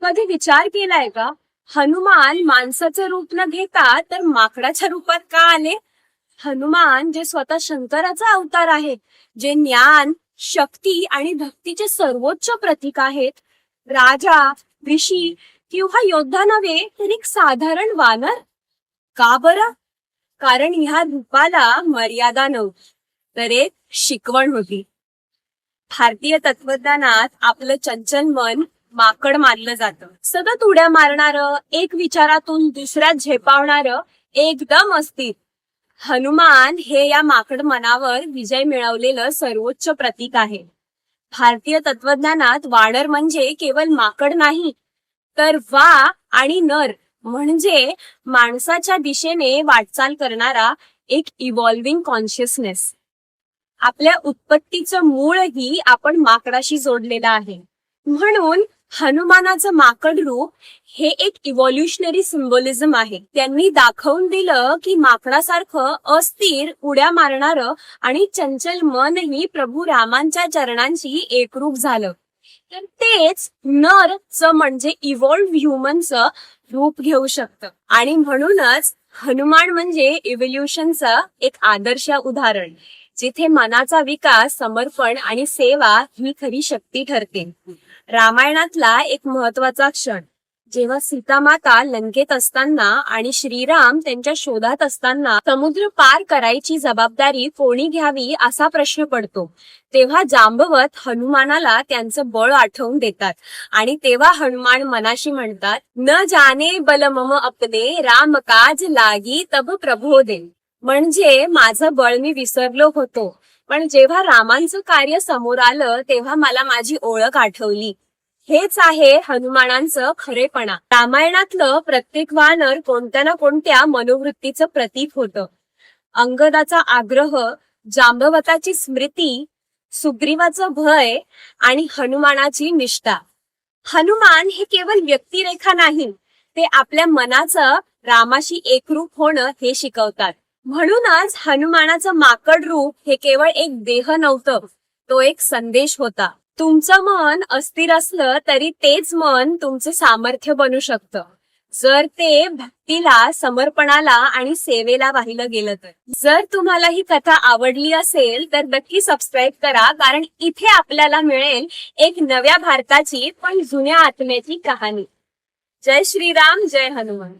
कधी विचार केलाय का, हनुमान माणसाचं रूप न घेता तर माकडाच्या रूपात का आले? हनुमान जे स्वतः शंकराचा अवतार आहे, जे ज्ञान, शक्ती आणि भक्तीचे सर्वोच्च प्रतीक आहेत, राजा, ऋषी किंवा योद्धा नव्हे तर एक साधारण वानर. का बरं? कारण ह्या रूपाला मर्यादा नव्हती, तर एक शिकवण होती. भारतीय तत्वज्ञानात आपलं चंचल मन माकड मानलं जातं. सतत उड्या मारणारं, एक विचारातून दुसऱ्यात झेपावणारं, एकदम अस्थिर. हनुमान हे या माकड मनावर विजय मिळवलेलं सर्वोच्च प्रतीक आहे. भारतीय तत्वज्ञानात वानर म्हणजे केवळ माकड नाही, तर वा आणि नर म्हणजे माणसाच्या दिशेने वाटचाल करणारा एक इव्हॉल्विंग कॉन्शियसनेस. आपल्या उत्पत्तीचं मूळही आपण माकडाशी जोडलेलं आहे. म्हणून हनुमानाचं माकड रूप हे एक इव्हॉल्युशनरी सिम्बॉलिझम आहे. त्यांनी दाखवून दिलं की माकडासारखं अस्थिर, उड्या मारणारं आणि चंचल मनही प्रभू रामांच्या चरणांशी एकरूप झालं. तर तेच नरचं म्हणजे इव्हॉल्व्ड ह्युमनचं रूप घेऊ शकतं. आणि म्हणूनच हनुमान म्हणजे इव्होल्युशनचं एक आदर्श उदाहरण, जिथे मनाचा विकास, समर्पण आणि सेवा ही खरी शक्ती ठरते. रामायणातला एक महत्वाचा क्षण, जेव्हा सीतामाता लंकेत असताना आणि श्रीराम त्यांच्या शोधात असताना समुद्र पार करायची जबाबदारी कोणी घ्यावी असा प्रश्न पडतो, तेव्हा जांबवत हनुमानाला त्यांचं बळ आठवून देतात. आणि तेव्हा हनुमान मनाशी म्हणतात, न जाने बल मम अपने, राम काज लागी तब प्रबोधे. म्हणजे माझं बळ मी विसरलो होतो, पण जेव्हा रामांचं कार्य समोर आलं तेव्हा मला माझी ओळख आठवली. हेच आहे हनुमानांचं खरेपणा. रामायणातलं प्रत्येक वानर कोणत्या ना कोणत्या मनोवृत्तीचं प्रतीक होतं. अंगदाचा आग्रह, जांबवताची स्मृती, सुग्रीवाचं भय आणि हनुमानाची निष्ठा. हनुमान हे केवळ व्यक्तिरेखा नाही, ते आपल्या मनाचं रामाशी एकरूप होणं हे शिकवतात. म्हणूनच हनुमानाचं माकड रूप हे केवळ एक देह नव्हतं, तो एक संदेश होता. तुमचं मन अस्थिर असलं तरी तेच मन तुमचं सामर्थ्य बनू शकतं, जर ते भक्तीला, समर्पणाला आणि सेवेला वाहिलं गेलं तर. जर तुम्हाला ही कथा आवडली असेल तर नक्की सबस्क्राईब करा, कारण इथे आपल्याला मिळेल एक नव्या भारताची पण जुन्या आत्म्याची कहाणी. जय श्रीराम, जय हनुमान.